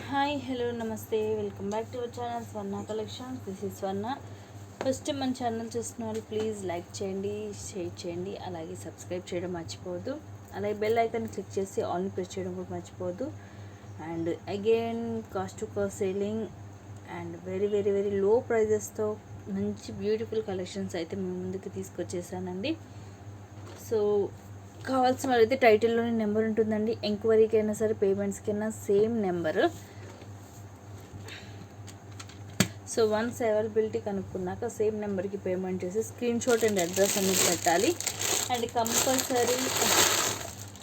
Hi hello నమస్తే welcome back to our channel Swarna collections. This is Swarna. First మన channel చూస్తున్నారు, please like చేయండి, share చేయండి, అలాగే సబ్స్క్రైబ్ చేయడం మర్చిపోవద్దు. అలాగే బెల్ ఐకాన్ క్లిక్ చేసి ఆల్ని ప్రెస్ చేయడం కూడా మర్చిపోవద్దు. And again cost to cost selling and very very very low ప్రైజెస్తో మంచి బ్యూటిఫుల్ కలెక్షన్స్ అయితే మీ ముందుకు తీసుకొచ్చేసానండి. సో కావాల్సిన వాళ్ళైతే టైటిల్లోనే నెంబర్ ఉంటుందండి. ఎంక్వైరీకి అయినా సరే పేమెంట్స్కి అయినా same number. So once availability కనుక్కున్నాక సేమ్ నెంబర్కి పేమెంట్ చేసి స్క్రీన్ షాట్ అండ్ అడ్రస్ అనేది పెట్టాలి. And compulsory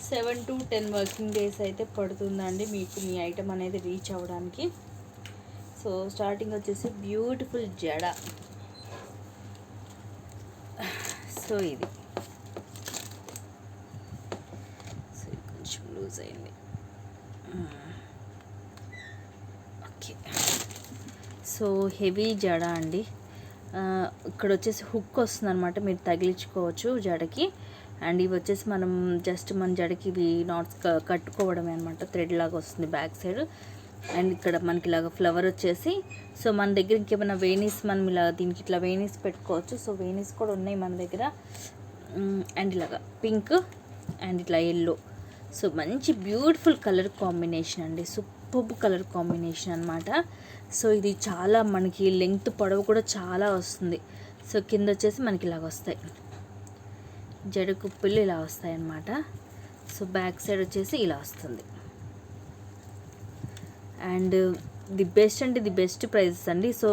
7 to 10 working days అయితే పడుతుందండి మీకు మీ ఐటమ్ అనేది రీచ్ అవ్వడానికి. సో స్టార్టింగ్ వచ్చేసి బ్యూటిఫుల్ జడ. సో ఇది లూజ్ అయింది. ఓకే, సో హెవీ జడ అండి. ఇక్కడ వచ్చేసి హుక్ వస్తుంది అనమాట, మీరు తగిలించుకోవచ్చు జడకి. అండ్ ఇవి వచ్చేసి మనం జస్ట్ మన జడకి ఇవి నాట్స్ కట్టుకోవడమే అనమాట. థ్రెడ్ లాగా వస్తుంది బ్యాక్ సైడ్. అండ్ ఇక్కడ మనకి ఇలాగ ఫ్లవర్ వచ్చేసి, సో మన దగ్గర ఇంకేమైనా వేణీస్ మనం ఇలా దీనికి ఇట్లా వేణీస్ పెట్టుకోవచ్చు. సో వేణీస్ కూడా ఉన్నాయి మన దగ్గర. అండ్ ఇలాగా పింక్ అండ్ ఇట్లా ఎల్లో. సో మంచి బ్యూటిఫుల్ కలర్ కాంబినేషన్ అండి, సూపర్బ్ కలర్ కాంబినేషన్ అనమాట. సో ఇది చాలా మనకి లెంగ్త్ పొడవు కూడా చాలా వస్తుంది. సో కింద వచ్చేసి మనకి ఇలాగ వస్తాయి జడ కుప్పిళ్ళు, ఇలా వస్తాయి అన్నమాట. సో బ్యాక్ సైడ్ వచ్చేసి ఇలా వస్తుంది. అండ్ ది బెస్ట్ అంటే ది బెస్ట్ ప్రైజెస్ అండి. సో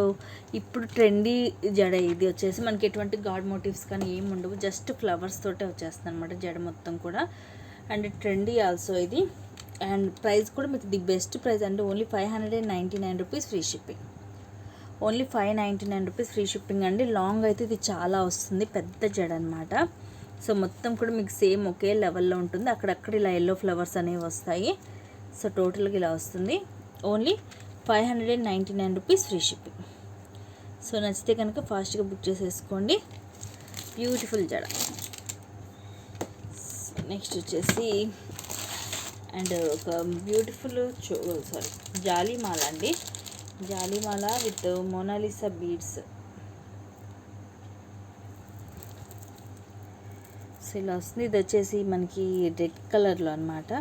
ఇప్పుడు ట్రెండీ జడ ఇది వచ్చేసి మనకి ఎటువంటి గాడ్ మోటివ్స్ కానీ ఏమి ఉండవు, జస్ట్ ఫ్లవర్స్ తోటే వచ్చేస్తుంది అనమాట జడ మొత్తం కూడా. అండ్ ట్రెండీ ఆల్సో ఇది. అండ్ ప్రైస్ కూడా మీకు ది బెస్ట్ ప్రైస్ అంటే only 599 rupees free shipping. Only 599 rupees free shipping అండి. లాంగ్ అయితే ఇది చాలా వస్తుంది, పెద్ద జడ అనమాట. సో మొత్తం కూడా మీకు సేమ్ ఒకే లెవెల్లో ఉంటుంది. అక్కడక్కడ ఇలా ఎల్లో ఫ్లవర్స్ అనేవి వస్తాయి. సో టోటల్గా ఇలా వస్తుంది. Only 599 rupees free shipping. So నచ్చితే కనుక ఫాస్ట్గా బుక్ చేసేసుకోండి. బ్యూటిఫుల్ జడ. నెక్స్ట్ వచ్చేసి అండ్ ఒక బ్యూటిఫుల్ జాలీమాల అండి. జాలీమాల విత్ మోనాలిసా బీడ్స్. సో ఇలా వస్తుంది. ఇది వచ్చేసి మనకి రెడ్ కలర్లో అనమాట,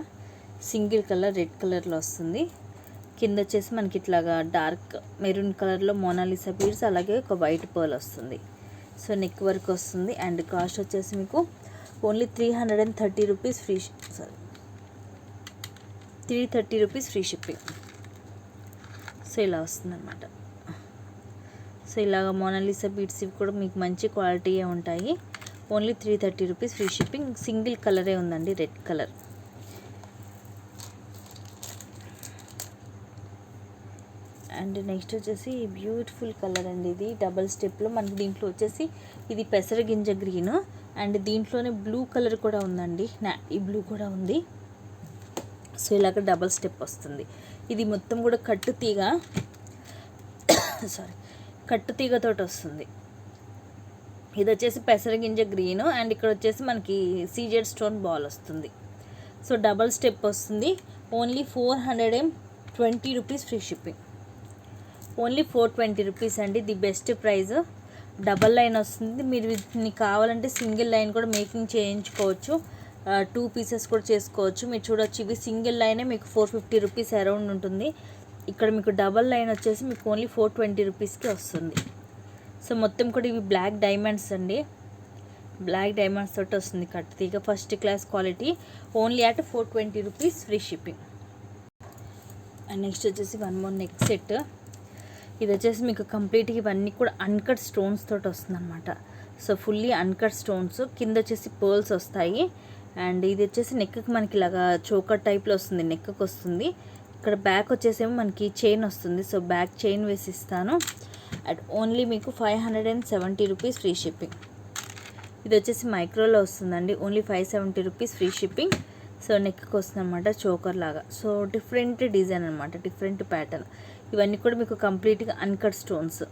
సింగిల్ కలర్ రెడ్ కలర్లో వస్తుంది. కింద వచ్చేసి మనకి ఇట్లాగా డార్క్ మెరూన్ కలర్లో మోనాలిసా బీడ్స్, అలాగే ఒక వైట్ పర్ల్ వస్తుంది. సో నెక్ వర్క్ వస్తుంది. అండ్ కాస్ట్ వచ్చేసి మీకు only 330 rupees free 330 rupees free shipping. So ఇలా వస్తుందన్నమాట. సో ఇలాగ మోనాలిసా బీడ్స్ ఇవి కూడా మీకు మంచి క్వాలిటీయే ఉంటాయి. Only 330 rupees free shipping. Single కలరే ఉందండి, రెడ్ కలర్. అండ్ నెక్స్ట్ వచ్చేసి బ్యూటిఫుల్ కలర్ అండి. ఇది డబల్ స్టెప్లో మనకి దీంట్లో వచ్చేసి ఇది పెసరగింజ గ్రీన్ అండ్ దీంట్లోనే బ్లూ కలర్ కూడా ఉందండి, ఈ బ్లూ కూడా ఉంది. సో ఇలాగ డబల్ స్టెప్ వస్తుంది. ఇది మొత్తం కూడా కట్టుతీగతో వస్తుంది. ఇది వచ్చేసి పెసరగింజ గ్రీన్ అండ్ ఇక్కడ వచ్చేసి మనకి సీజెడ్ స్టోన్ బాల్ వస్తుంది. సో డబల్ స్టెప్ వస్తుంది. Only 420 rupees free shipping. Only 420 rupees అండి, the best price. Double line వస్తుంది. మీరు వీటిని కావాలంటే సింగిల్ లైన్ కూడా మేకింగ్ చేయించుకోవచ్చు, 2 పీసెస్ కూడా చేసుకోవచ్చు. మీరు చూడొచ్చు, ఇవి సింగిల్ లైనే మీకు 450 రూపీస్ అరౌండ్ ఉంటుంది. ఇక్కడ మీకు డబల్ లైన్ వచ్చేసి మీకు ఓన్లీ 420 రూపీస్కి వస్తుంది. సో మొత్తం కూడా ఇవి బ్లాక్ డైమండ్స్ అండి, బ్లాక్ డైమండ్స్ తోటి వస్తుంది కట్టుతీగ. First class quality. Only at 420 rupees free shipping. And next వచ్చేసి వన్ మోర్ నెక్ సెట్. ఇది వచ్చేసి మీకు కంప్లీట్గా ఇవన్నీ కూడా అన్కట్ స్టోన్స్ తోటి వస్తుంది అనమాట. సో ఫుల్లీ అన్కట్ స్టోన్స్, కింద వచ్చేసి పర్ల్స్ వస్తాయి. అండ్ ఇది వచ్చేసి నెక్కి మనకి ఇలాగా చోకర్ టైప్లో వస్తుంది, నెక్కి వస్తుంది. ఇక్కడ బ్యాక్ వచ్చేసేమో మనకి చైన్ వస్తుంది. సో బ్యాక్ చైన్ వేసి ఇస్తాను. అట్ ఓన్లీ మీకు 570 రూపీస్ ఫ్రీ షిప్పింగ్. ఇది వచ్చేసి మైక్రోలో వస్తుందండి. Only 570 rupees free shipping. So నెక్కి వస్తుంది అనమాట చోకర్ లాగా. సో డిఫరెంట్ డిజైన్ అనమాట, డిఫరెంట్ ప్యాటర్న్. ఇవన్నీ కూడా మీకు కంప్లీట్గా అన్కట్ స్టోన్స్.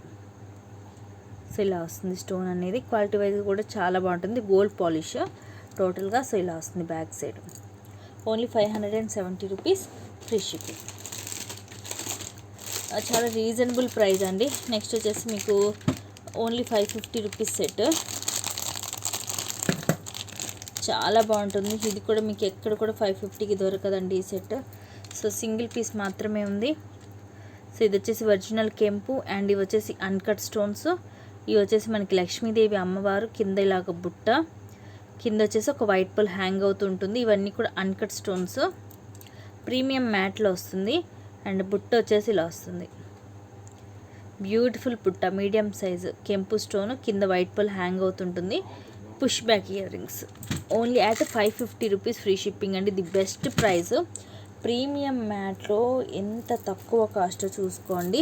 సో ఇలా వస్తుంది స్టోన్ అనేది. క్వాలిటీ వైజ్ కూడా చాలా బాగుంటుంది, గోల్డ్ పాలిష్ టోటల్గా. సో ఇలా వస్తుంది back side. Only 570 rupees free shipping. చాలా రీజనబుల్ ప్రైస్ అండి. నెక్స్ట్ వచ్చేసి మీకు ఓన్లీ 550 రూపీస్ సెట్. చాలా బాగుంటుంది. ఇది కూడా మీకు ఎక్కడ కూడా 550కి దొరకదండి ఈ సెట్. సో సింగిల్ పీస్ మాత్రమే ఉంది. సో ఇది వచ్చేసి ఒరిజినల్ కెంపు అండ్ ఇవి వచ్చేసి అన్కట్ స్టోన్స్. ఇవి వచ్చేసి మనకి లక్ష్మీదేవి అమ్మవారు, కింద ఇలాగ బుట్ట, కింద వచ్చేసి ఒక వైట్ పల్ హ్యాంగ్ అవుతుంటుంది. ఇవన్నీ కూడా అన్కట్ స్టోన్స్, ప్రీమియం మ్యాట్లో వస్తుంది. అండ్ బుట్ట వచ్చేసి ఇలా వస్తుంది. బ్యూటిఫుల్ బుట్ట, మీడియం సైజు కెంపు స్టోన్, కింద వైట్ పల్ హ్యాంగ్ అవుతుంటుంది. Push back ear rings only at 550 rupees free shipping అండి. The best price. ప్రీమియం మ్యాట్లో ఎంత తక్కువ కాస్ట్ చూసుకోండి.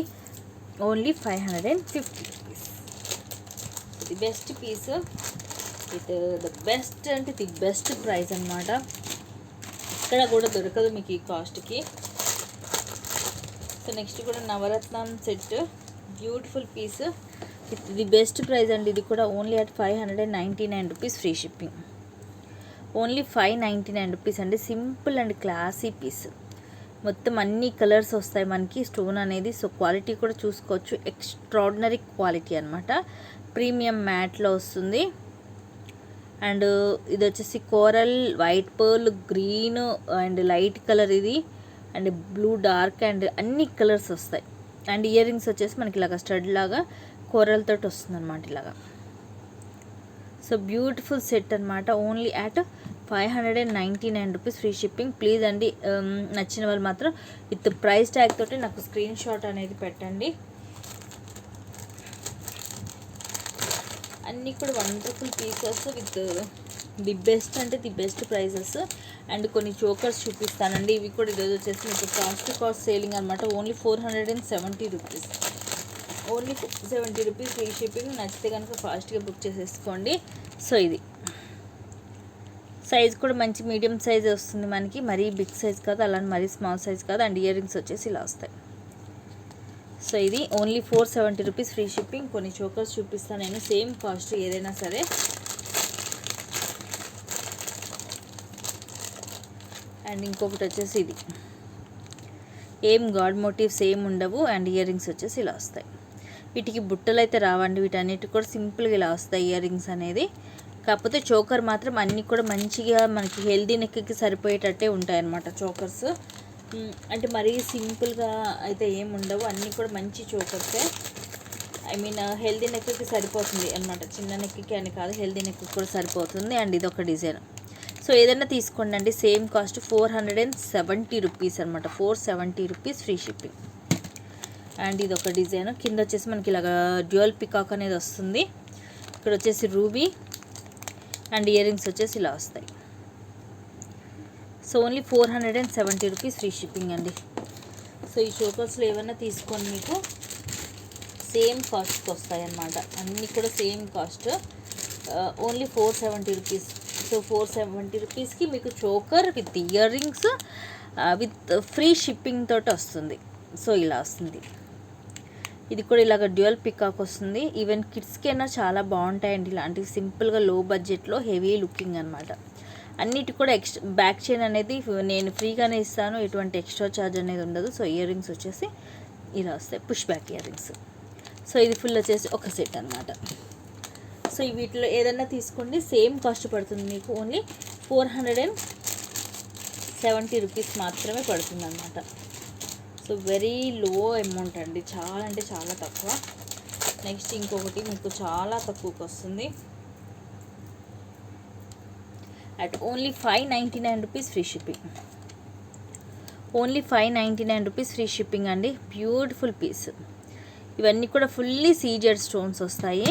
Only 550 rupees. The best piece with the best అంటే ది బెస్ట్ ప్రైస్ అనమాట. ఇక్కడ కూడా దొరకదు మీకు ఈ కాస్ట్కి. సో నెక్స్ట్ కూడా నవరత్నం set, beautiful piece with the best price అండి. ఇది కూడా only at 599 rupees free shipping. Only 599 rupees అండి. Simple and classy piece. మొత్తం అన్ని కలర్స్ వస్తాయి మనకి స్టోన్ అనేది. సో క్వాలిటీ కూడా చూసుకోవచ్చు, ఎక్స్ట్రాడినరీ క్వాలిటీ అనమాట. ప్రీమియం మ్యాట్లో వస్తుంది. అండ్ ఇది వచ్చేసి coral, white pearl, green and light colour ఇది, అండ్ బ్లూ డార్క్ అండ్ అన్ని కలర్స్ వస్తాయి. అండ్ ఇయర్ రింగ్స్ వచ్చేసి మనకి ఇలాగ స్టడ్ లాగా కోరల్ తోటి వస్తుంది అనమాట ఇలాగా. సో బ్యూటిఫుల్ సెట్ అనమాట. Only at 599 rupees free shipping. Please అండి, నచ్చిన వాళ్ళు మాత్రం విత్ ప్రైస్ ట్యాగ్ తోటి నాకు స్క్రీన్ షాట్ అనేది పెట్టండి. అన్నీ కూడా wonderful pieces with the best అంటే ది బెస్ట్ ప్రైజెస్. అండ్ కొన్ని చోకర్స్ చూపిస్తానండి. ఇవి కూడా ఈరోజు వచ్చేసి మీకు కాస్ట్ సేలింగ్ అనమాట. Only 470 rupees. Only 70 rupees free shipping. నచ్చితే కనుక ఫాస్ట్గా బుక్ చేసేసుకోండి. సో ఇది సైజ్ కూడా మంచి మీడియం సైజ్ వస్తుంది మనకి. మరీ బిగ్ సైజ్ కాదు, అలానే మరీ స్మాల్ సైజ్ కాదు. అండ్ ఇయర్ రింగ్స్ వచ్చేసి ఇలా వస్తాయి. సో ఇది ఓన్లీ 470 రూపీస్ ఫ్రీ షిప్పింగ్. కొన్ని చోకర్స్ చూపిస్తాను నేను, సేమ్ కాస్ట్ ఏదైనా సరే. అండ్ ఇంకొకటి వచ్చేసి ఇది ఏం గాడ్ మోటివ్స్ ఏం ఉండవు. అండ్ ఇయర్ రింగ్స్ వచ్చేసి ఇలా వస్తాయి. వీటికి బుట్టలు అయితే రావండి, వీటన్నిటికి కూడా సింపుల్గా ఇలా వస్తాయి ఇయర్ రింగ్స్ అనేది. కాకపోతే చోకర్ మాత్రం అన్నీ కూడా మంచిగా మనకి హెల్దీ నెక్కి సరిపోయేటట్టే ఉంటాయన్నమాట చోకర్స్. అంటే మరీ సింపుల్గా అయితే ఏం ఉండవు, అన్నీ కూడా మంచి చోకర్సే. ఐ మీన్ హెల్దీ నెక్కి సరిపోతుంది అనమాట. చిన్న నెక్కి అని కాదు, హెల్దీ నెక్కి కూడా సరిపోతుంది. అండ్ ఇది ఒక డిజైన్. సో ఏదైనా తీసుకోండి అండి, సేమ్ కాస్ట్ 470 రూపీస్ అనమాట. 470 రూపీస్ ఫ్రీ షిప్పింగ్. అండ్ ఇది ఒక డిజైన్. కింద వచ్చేసి మనకి ఇలాగ డ్యూయల్ పికాక్ అనేది వస్తుంది. ఇక్కడ వచ్చేసి రూబీ అండ్ ఇయర్ రింగ్స్ వచ్చేసి ఇలా వస్తాయి. So only 470 rupees free shipping అండి. సో ఈ చోకర్స్లో ఏమైనా తీసుకొని మీకు సేమ్ కాస్ట్కి వస్తాయి అన్నమాట. అన్నీ కూడా same cost. Only 470 rupees. So 470 రూపీస్కి మీకు choker with ear rings with free shipping తోటి వస్తుంది. సో ఇలా వస్తుంది. ఇది కూడా ఇలాగ డ్యూయల్ పికాక్ వస్తుంది. ఈవెన్ కిడ్స్కి అయినా చాలా బాగుంటాయండి ఇలాంటివి. సింపుల్గా లో బడ్జెట్లో హెవీ లుకింగ్ అనమాట. అన్నిటి కూడా బ్యాక్ చైన్ అనేది నేను ఫ్రీగానే ఇస్తాను, ఎటువంటి ఎక్స్ట్రా ఛార్జ్ అనేది ఉండదు. సో ఇయర్ రింగ్స్ వచ్చేసి ఇలా వస్తాయి, push back ear rings. So ఇది ఫుల్ వచ్చేసి ఒక సెట్ అనమాట. సో వీటిలో ఏదైనా తీసుకోండి, సేమ్ కాస్ట్ పడుతుంది మీకు. ఓన్లీ 470 రూపీస్ మాత్రమే పడుతుంది అనమాట. సో వెరీ లో అమౌంట్ అండి, చాలా అంటే చాలా తక్కువ. నెక్స్ట్ ఇంకొకటి మీకు చాలా తక్కువకి వస్తుంది. At only 599 rupees free shipping. Only 599 rupees free shipping అండి. Beautiful piece. ఇవన్నీ కూడా ఫుల్లీ సీజెడ్ స్టోన్స్ వస్తాయి.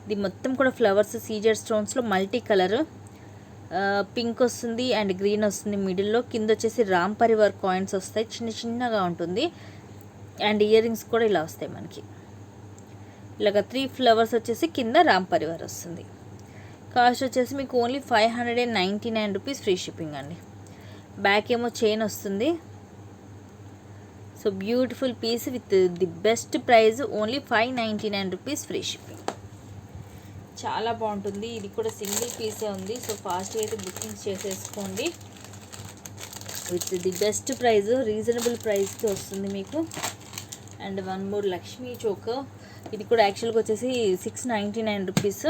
ఇది మొత్తం కూడా ఫ్లవర్స్ సీజెడ్ స్టోన్స్లో మల్టీ కలర్ పింక్ వస్తుంది అండ్ గ్రీన్ వస్తుంది మిడిల్లో. కింద వచ్చేసి రామ్ పరివార్ కాయిన్స్ వస్తాయి, చిన్న చిన్నగా ఉంటుంది. అండ్ ఇయర్ రింగ్స్ కూడా ఇలా వస్తాయి మనకి. ఇలాగ 3 ఫ్లవర్స్ వచ్చేసి కింద రామ్ పరివార్ వస్తుంది. కాస్ట్ వచ్చేసి మీకు ఓన్లీ 599 రూపీస్ ఫ్రీ షిప్పింగ్ అండి. బ్యాక్ ఏమో చైన్ వస్తుంది. So beautiful piece with the best price. Only 599 rupees free shipping. చాలా బాగుంటుంది. ఇది కూడా సింగిల్ పీసే ఉంది. సో ఫాస్ట్గా అయితే బుకింగ్స్ చేసేసుకోండి. With the best price, reasonable ప్రైస్కి వస్తుంది మీకు. And one more Lakshmi choker. ఇది కూడా యాక్చువల్గా వచ్చేసి 699 రూపీస్.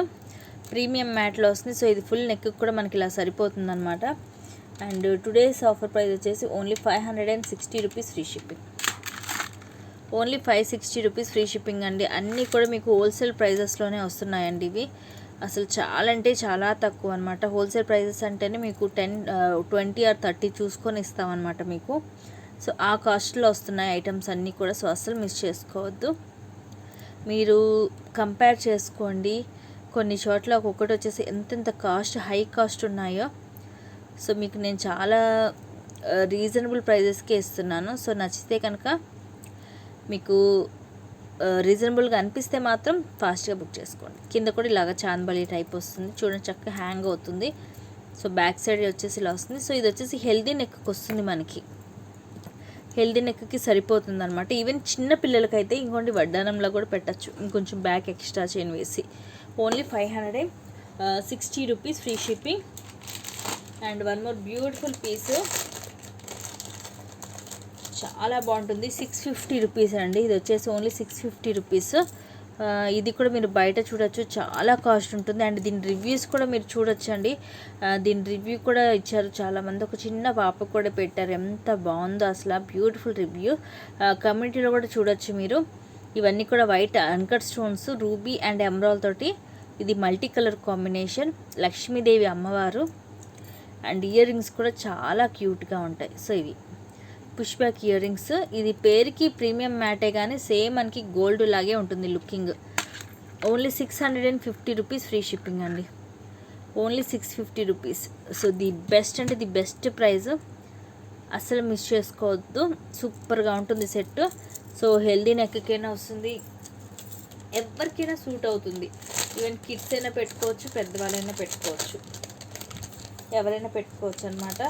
ప్రీమియం మ్యాట్లో వస్తుంది. సో ఇది ఫుల్ నెక్ కూడా మనకి ఇలా సరిపోతుంది అనమాట. అండ్ టుడేస్ ఆఫర్ ప్రైస్ వచ్చేసి only 560 rupees free shipping. Only 560 rupees free shipping అండి. అన్నీ కూడా మీకు హోల్సేల్ ప్రైజెస్లోనే వస్తున్నాయండి. ఇవి అసలు చాలా అంటే చాలా తక్కువ అనమాట. హోల్సేల్ ప్రైజెస్ అంటేనే మీకు 20 or 30 చూసుకొని ఇస్తామన్నమాట మీకు. సో ఆ కాస్ట్లో వస్తున్నాయి ఐటమ్స్ అన్నీ కూడా. సో అస్సలు మిస్ చేసుకోవద్దు. మీరు కంపేర్ చేసుకోండి. కొన్ని చోట్ల ఒక్కొక్కటి వచ్చేసి ఎంతెంత కాస్ట్, హై కాస్ట్ ఉన్నాయో. సో మీకు నేను చాలా రీజనబుల్ ప్రైజెస్కే ఇస్తున్నాను. సో నచ్చితే కనుక మీకు రీజనబుల్గా అనిపిస్తే మాత్రం ఫాస్ట్గా బుక్ చేసుకోండి. కింద కూడా ఇలాగ చాందబలి టైప్ వస్తుంది చూడండి, చక్కగా హ్యాంగ్ అవుతుంది. సో బ్యాక్ సైడ్ వచ్చేసి ఇలా వస్తుంది. సో ఇది వచ్చేసి హెల్దీ నెక్కి వస్తుంది మనకి. హెల్దీ నెక్కి సరిపోతుంది అనమాట. ఈవెన్ చిన్న పిల్లలకైతే ఇంకోటి వడ్డానంలో కూడా పెట్టచ్చు, ఇంకొంచెం బ్యాక్ ఎక్స్ట్రా చైన్ వేసి. Only 560 rupees free shipping. And one more beautiful piece, చాలా బాగుంటుంది. 650 రూపీస్ అండి. ఇది వచ్చేసి ఓన్లీ 650 రూపీస్. ఇది కూడా మీరు బయట చూడొచ్చు, చాలా కాస్ట్ ఉంటుంది. అండ్ దీని రివ్యూస్ కూడా మీరు చూడొచ్చు అండి. దీని రివ్యూ కూడా ఇచ్చారు చాలామంది. ఒక చిన్న పాప కూడా పెట్టారు, ఎంత బాగుందో అసలు, బ్యూటిఫుల్ రివ్యూ. కమ్యూనిటీలో కూడా చూడొచ్చు మీరు. ఇవన్నీ కూడా white uncut stones, ruby and emerald తోటి ఇది మల్టీ కలర్ కాంబినేషన్. లక్ష్మీదేవి అమ్మవారు. అండ్ ఇయర్ రింగ్స్ కూడా చాలా క్యూట్గా ఉంటాయి. సో ఇవి పుష్ బ్యాక్ ఇయర్ రింగ్స్. ఇది పేరుకి ప్రీమియం మ్యాటే కానీ సేమ్ మనకి గోల్డ్ లాగే ఉంటుంది looking. Only 650 rupees free shipping అండి. Only 650 rupees. So the best అంటే ది బెస్ట్ ప్రైస్, అస్సలు మిస్ చేసుకోవద్దు. సూపర్గా ఉంటుంది సెట్. సో హెల్దీ నెక్కైనా వస్తుంది, ఎవరికైనా సూట్ అవుతుంది. ఈవెన్ కిడ్స్ అయినా పెట్టుకోవచ్చు, పెద్దవాళ్ళైనా పెట్టుకోవచ్చు, ఎవరైనా పెట్టుకోవచ్చు అనమాట.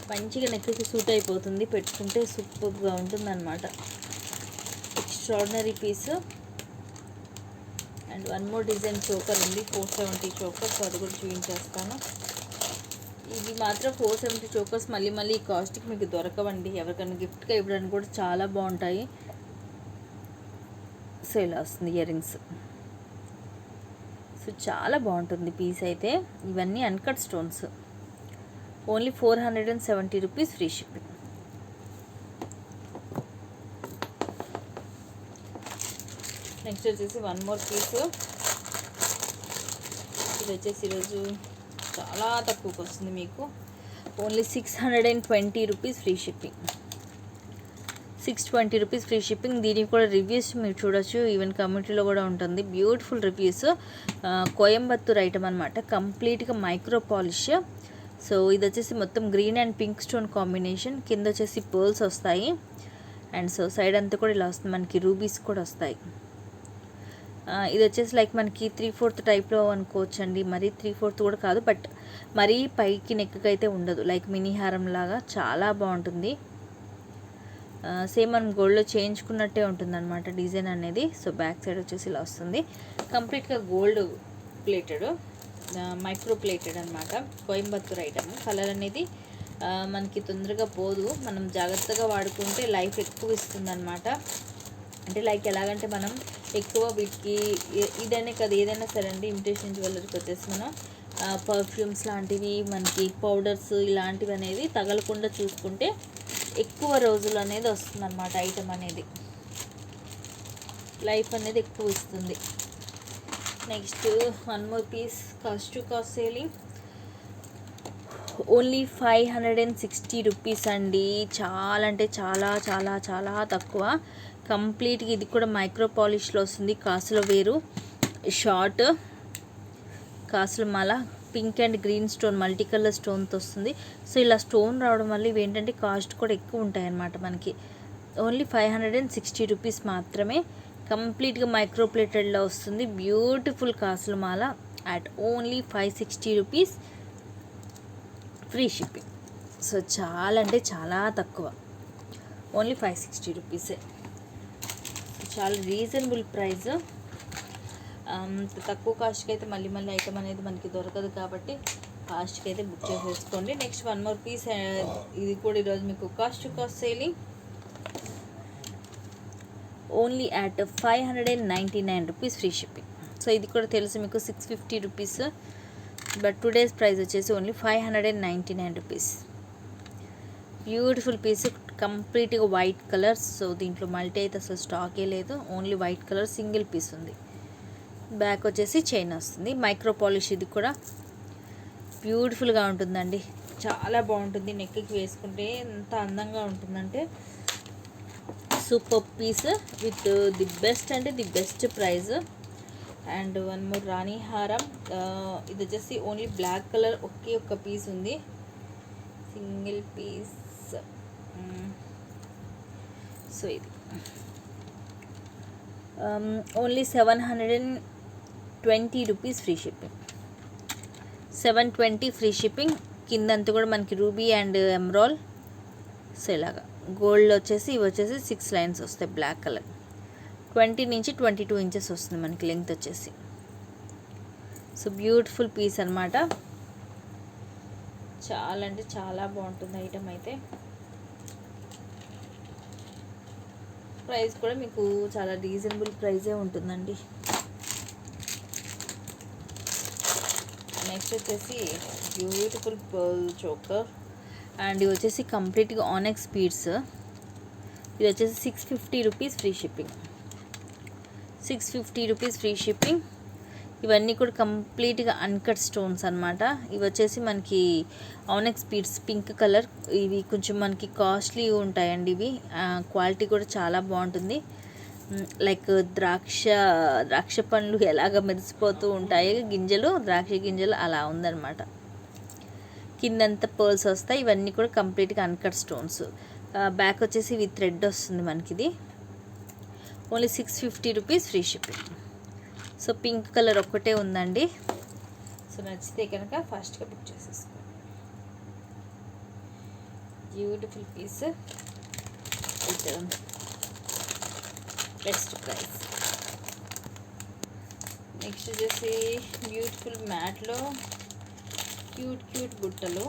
మంచిగా నెక్కి సూట్ అయిపోతుంది, పెట్టుకుంటే సూపర్గా ఉంటుంది అనమాట. Extraordinary piece. And one more design choker ఉంది, 470 చోకర్. సో అది కూడా చూపించేస్తాను. ఇది మాత్రం 470 చోకర్స్ మళ్ళీ ఈ కాస్ట్కి మీకు దొరకవండి. ఎవరికైనా గిఫ్ట్గా ఇవ్వడానికి కూడా చాలా బాగుంటాయి. సో ఇలా వస్తుంది ఇయర్ రింగ్స్. సో చాలా బాగుంటుంది పీస్ అయితే. ఇవన్నీ uncut stones. Only 470 rupees free shipping. Next వచ్చేసి వన్ మోర్ పీస్. ఇది వచ్చేసి ఈరోజు చాలా తక్కువకి వస్తుంది మీకు. Only 620 rupees free shipping. 620 rupees free shipping. దీనికి కూడా రివ్యూస్ మీరు చూడొచ్చు, ఈవెన్ కమ్యూనిటీలో కూడా ఉంటుంది. Beautiful reviews. కోయంబత్తూర్ ఐటమ్ అనమాట, కంప్లీట్గా మైక్రో పాలిష్. సో ఇది వచ్చేసి మొత్తం green and pink stone combination. కింద వచ్చేసి పర్ల్స్ వస్తాయి. అండ్ సో సైడ్ అంతా కూడా ఇలా వస్తుంది మనకి, రూబీస్ కూడా వస్తాయి. ఇది వచ్చేసి లైక్ మనకి 3/4 టైప్లో అనుకోవచ్చు అండి. మరీ 3/4 కూడా కాదు, బట్ మరీ పైకి నెక్కి అయితే ఉండదు, లైక్ మినీ హారం లాగా చాలా బాగుంటుంది. సేమ్ మనం గోల్డ్లో చేయించుకున్నట్టే ఉంటుంది అనమాట డిజైన్ అనేది. సో బ్యాక్ సైడ్ వచ్చేసి ఇలా వస్తుంది, కంప్లీట్గా గోల్డ్ ప్లేటెడ్, మైక్రో ప్లేటెడ్ అనమాట. కోయంబత్తూర్ ఐటమ్. కలర్ అనేది మనకి తొందరగా పోదు, మనం జాగ్రత్తగా వాడుకుంటే లైఫ్ ఎక్కువ ఇస్తుంది అనమాట. అంటే లైక్ ఎలాగంటే మనం ఎక్కువ వీటికి ఇదనే కదా, ఏదైనా సరే అండి ఇమిటేషన్ జ్యువెలరీకి వచ్చేసి మనం పర్ఫ్యూమ్స్ లాంటివి, మనకి పౌడర్స్ ఇలాంటివి అనేది తగలకుండా చూసుకుంటే ఎక్కువ రోజులు అనేది వస్తుంది అనమాట. ఐటమ్ అనేది లైఫ్ అనేది ఎక్కువ ఇస్తుంది. Next one more piece, cost to cost selling. Only 560 rupees అండి. చాలా అంటే చాలా చాలా చాలా తక్కువ. కంప్లీట్గా ఇది కూడా మైక్రో పాలిష్లో వస్తుంది. కాసుల వేరు షార్ట్, కాసుల మాల, pink and green stone multi colour స్టోన్తో వస్తుంది. సో ఇలా స్టోన్ రావడం వల్ల ఇవి ఏంటంటే కాస్ట్ కూడా ఎక్కువ ఉంటాయి అన్నమాట మనకి. ఓన్లీ 560 రూపీస్ మాత్రమే. కంప్లీట్గా మైక్రో ప్లేటెడ్లో వస్తుంది. బ్యూటిఫుల్ కాసుల మాల at only 560 rupees free shipping. So చాలా అంటే చాలా తక్కువ, ఓన్లీ 560 రూపీసే. చాలా రీజనబుల్ ప్రైస్. తక్కువ కాస్ట్కి అయితే మళ్ళీ ఐటమ్ అనేది మనకి దొరకదు కాబట్టి ఫాస్ట్కి అయితే బుక్ చేసేసుకోండి. Next one more piece. ఇది కూడా ఈరోజు మీకు cost to cost selling. Only at 599 rupees free shipping. So ఇది కూడా తెలుసు మీకు 650 రూపీస్, బట్ టుడేస్ ప్రైస్ వచ్చేసి ఓన్లీ 599 రూపీస్. బ్యూటిఫుల్ పీస్, కంప్లీట్గా వైట్ కలర్. సో దీంట్లో మల్టీ అయితే అసలు స్టాకే లేదు, only white colour single piece ఉంది. బ్యాక్ వచ్చేసి చైన్ వస్తుంది, మైక్రో పాలిష్. ఇది కూడా బ్యూటిఫుల్గా ఉంటుందండి, చాలా బాగుంటుంది. నెక్కి వేసుకుంటే ఎంత అందంగా ఉంటుందంటే super piece with the best అంటే the best price. And one more రాణి హారం. ఇది వచ్చేసి ఓన్లీ బ్లాక్ కలర్ ఒకే ఒక్క పీస్ ఉంది, సింగిల్ పీస్. సో ఇది only 720 rupees free shipping. 720 free shipping. కిందంతా కూడా మనకి రూబీ అండ్ ఎమరాల్. సో ఇలాగా గోల్డ్ వచ్చేసి ఇవి వచ్చేసి 6 లైన్స్ వస్తాయి బ్లాక్ కలర్. 20 నుంచి 22 ఇంచెస్ వస్తుంది మనకి లెంగ్త్ వచ్చేసి. సో బ్యూటిఫుల్ పీస్ అనమాట, చాలా అంటే చాలా బాగుంటుంది ఐటమ్ అయితే. ప్రైస్ కూడా మీకు చాలా రీజనబుల్ ప్రైజే ఉంటుందండి. నెక్స్ట్ వచ్చేసి బ్యూటిఫుల్ పర్ల్ చోకర్, అండ్ ఇవి వచ్చేసి కంప్లీట్గా ఆనెక్స్ బీడ్స్. ఇది వచ్చేసి 650 rupees free shipping. 650 rupees free shipping. ఇవన్నీ కూడా కంప్లీట్గా అన్కట్ స్టోన్స్ అనమాట. ఇవి వచ్చేసి మనకి ఆనెక్స్ బీడ్స్ పింక్ కలర్. ఇవి కొంచెం మనకి కాస్ట్లీ ఉంటాయండి. ఇవి క్వాలిటీ కూడా చాలా బాగుంటుంది. లైక్ ద్రాక్ష పండ్లు ఎలాగ మెరిసిపోతూ ఉంటాయి గింజలు, ద్రాక్ష గింజలు అలా ఉందన్నమాట. కిందంతా పర్ల్స్ వస్తాయి. ఇవన్నీ కూడా కంప్లీట్గా అన్కట్ స్టోన్స్. బ్యాక్ వచ్చేసి విత్ థ్రెడ్ వస్తుంది మనకి. ఇది only 650 rupees free shipping. So pink colour ఒక్కటే ఉందండి. సో నచ్చితే కనుక ఫాస్ట్గా బుక్ చేసేసుకోండి. Beautiful piece with best price. Next వచ్చేసి బ్యూటిఫుల్ మ్యాట్లో క్యూట్ బుట్టలు,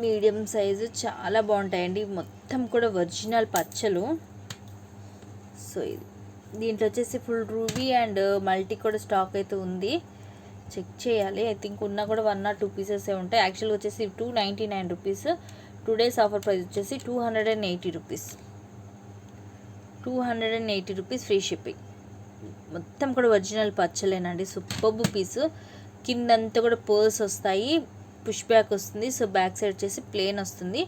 మీడియం సైజు, చాలా బాగుంటాయండి. మొత్తం కూడా ఒరిజినల్ పచ్చలు. సో ఇది దీంట్లో వచ్చేసి ఫుల్ రూబీ అండ్ మల్టీ కూడా స్టాక్ అయితే ఉంది, చెక్ చేయాలి. ఐ థింక్ ఉన్నా కూడా 1 or 2 పీసెస్ ఉంటాయి. యాక్చువల్గా వచ్చేసి 299 రూపీస్. టుడేస్ ఆఫర్ ప్రైస్ వచ్చేసి 280 రూపీస్. 280 rupees free shipping. మొత్తం కూడా ఒరిజినల్ పచ్చలేనండి, సూపర్బ్ పీసు. కిందంతా కూడా పర్ల్స్ వస్తాయి, పుష్ బ్యాక్ వస్తుంది. సో బ్యాక్ సైడ్ వచ్చేసి ప్లేన్ వస్తుంది.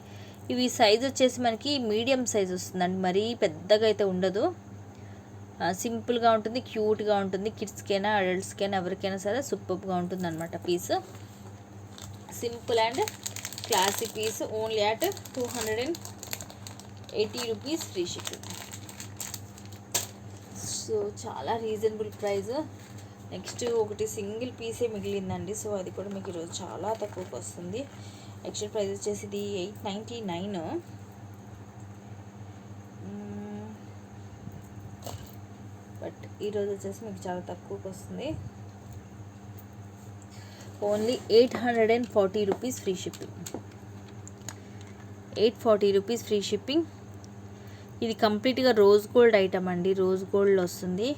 ఇవి సైజ్ వచ్చేసి మనకి మీడియం సైజ్ వస్తుందండి, మరీ పెద్దగా అయితే ఉండదు. సింపుల్గా ఉంటుంది, క్యూట్గా ఉంటుంది. కిడ్స్కైనా అడల్ట్స్కైనా ఎవరికైనా సరే సూపర్గా ఉంటుంది అనమాట piece. Simple and classic piece. Only at 280 rupees free shipping. So చాలా రీజనబుల్ ప్రైస్. నెక్స్ట్ ఒకటి సింగిల్ పీసే మిగిలిందండి. సో అది కూడా మీకు ఈరోజు చాలా తక్కువకి వస్తుంది. యాక్చువల్ ప్రైస్ వచ్చేసి ఇది 899. బట్ ఈరోజు వచ్చేసి మీకు చాలా తక్కువకి వస్తుంది. Only 840 rupees free shipping. 840 rupees free shipping. ఇది కంప్లీట్గా రోజ్ గోల్డ్ ఐటమ్ అండి, రోజ్ గోల్డ్ వస్తుంది.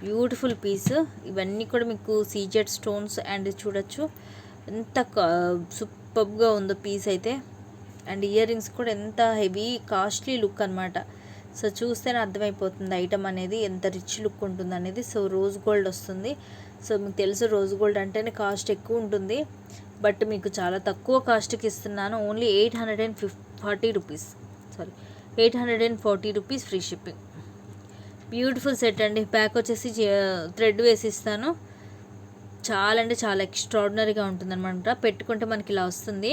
Beautiful piece. ఇవన్నీ కూడా మీకు సీజెడ్ స్టోన్స్ అండ్ చూడొచ్చు ఎంత సూపర్గా ఉందో పీస్ అయితే. అండ్ ఇయర్ రింగ్స్ కూడా ఎంత హెవీ కాస్ట్లీ లుక్ అనమాట. సో చూస్తేనే అర్థమైపోతుంది ఐటమ్ అనేది ఎంత రిచ్ లుక్ ఉంటుంది అనేది. సో రోజ్ గోల్డ్ వస్తుంది. సో మీకు తెలుసు రోజ్ గోల్డ్ అంటేనే కాస్ట్ ఎక్కువ ఉంటుంది, బట్ మీకు చాలా తక్కువ కాస్ట్కి ఇస్తున్నాను. Only 840 rupees. 840 rupees free shipping. Beautiful set అండి. బ్యాక్ వచ్చేసి థ్రెడ్ వేసి ఇస్తాను. చాలా అంటే చాలా ఎక్స్ట్రాడినరీగా ఉంటుంది అనమాట. పెట్టుకుంటే మనకి ఇలా వస్తుంది.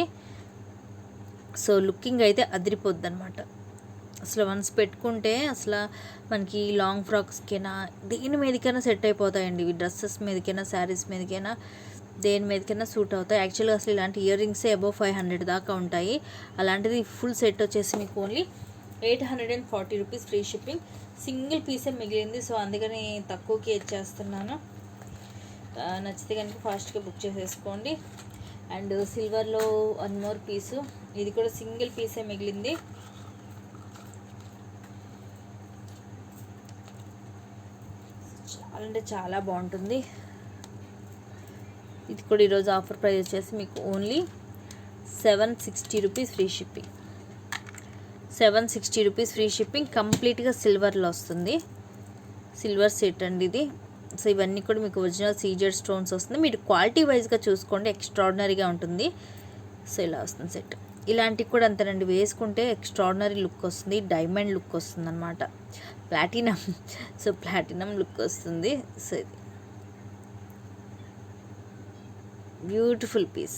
సో లుకింగ్ అయితే అదిరిపోద్ది అనమాట. అసలు వన్స్ పెట్టుకుంటే అసలు మనకి లాంగ్ ఫ్రాక్స్కైనా దేని మీదకైనా సెట్ అయిపోతాయండి. ఇవి డ్రెస్సెస్ మీదకైనా శారీస్ మీదకైనా దేని మీదకైనా సూట్ అవుతాయి. యాక్చువల్గా అసలు ఇలాంటి ఇయర్ రింగ్సే అబౌవ్ 500 దాకా ఉంటాయి. అలాంటిది ఫుల్ సెట్ వచ్చేసి మీకు only 840 rupees free shipping. Single పీసే మిగిలింది, సో అందుకని తక్కువకి ఇచ్చేస్తున్నాను. నచ్చితే కనుక ఫాస్ట్గా బుక్ చేసేసుకోండి. అండ్ సిల్వర్లో 1 మోర్ పీసు, ఇది కూడా సింగిల్ పీసే మిగిలింది. చాలా అంటే చాలా బాగుంటుంది. ఇది కూడా ఈరోజు ఆఫర్ ప్రైస్ వచ్చేసి మీకు only 760 rupees free shipping. 760 rupees free shipping. కంప్లీట్గా సిల్వర్లో వస్తుంది. సిల్వర్ సెట్ అండి ఇది. సో ఇవన్నీ కూడా మీకు ఒరిజినల్ సీజెడ్ స్టోన్స్ వస్తుంది. మీరు క్వాలిటీ వైజ్గా చూసుకోండి, ఎక్స్ట్రాడినరీగా ఉంటుంది. సో ఇలా వస్తుంది సెట్. ఇలాంటివి కూడా అంతేనండి, వేసుకుంటే ఎక్స్ట్రాడినరీ లుక్ వస్తుంది, డైమండ్ లుక్ వస్తుంది అనమాట, ప్లాటినం. సో ప్లాటినం లుక్ వస్తుంది. సో ఇది బ్యూటిఫుల్ పీస్,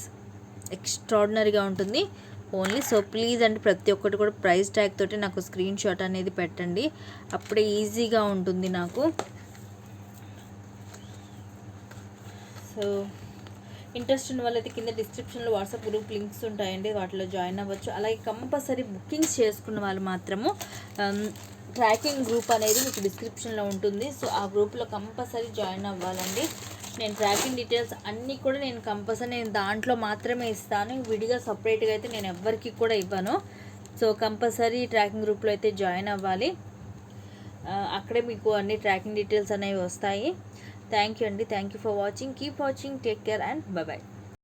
ఎక్స్ట్రాడినరీగా ఉంటుంది ఓన్లీ. సో ప్లీజ్ అండి ప్రతి ఒక్కటి కూడా ప్రైస్ ట్యాగ్ తోటి నాకు స్క్రీన్ షాట్ అనేది పెట్టండి, అప్పుడే ఈజీగా ఉంటుంది నాకు. సో ఇంట్రెస్ట్ ఉన్న వాళ్ళైతే కింద డిస్క్రిప్షన్లో వాట్సాప్ గ్రూప్ లింక్స్ ఉంటాయండి, వాటిలో జాయిన్ అవ్వచ్చు. అలాగే కంపల్సరీ బుకింగ్స్ చేసుకున్న వాళ్ళు మాత్రము ట్రాకింగ్ గ్రూప్ అనేది మీకు డిస్క్రిప్షన్లో ఉంటుంది. సో ఆ గ్రూప్లో కంపల్సరీ జాయిన్ అవ్వాలండి. నేను ట్రాకింగ్ డీటెయిల్స్ అన్నీ కూడా నేను కంపల్సరీ నేను దాంట్లో మాత్రమే ఇస్తాను, విడిగా సపరేట్గా అయితే నేను ఎవ్వరికి కూడా ఇవ్వను. సో కంపల్సరీ ట్రాకింగ్ గ్రూప్లో అయితే జాయిన్ అవ్వాలి, అక్కడే మీకు అన్ని ట్రాకింగ్ డీటెయిల్స్ అనేవి వస్తాయి. థ్యాంక్ యూ అండి, thank you for watching. Keep watching, take care and bye.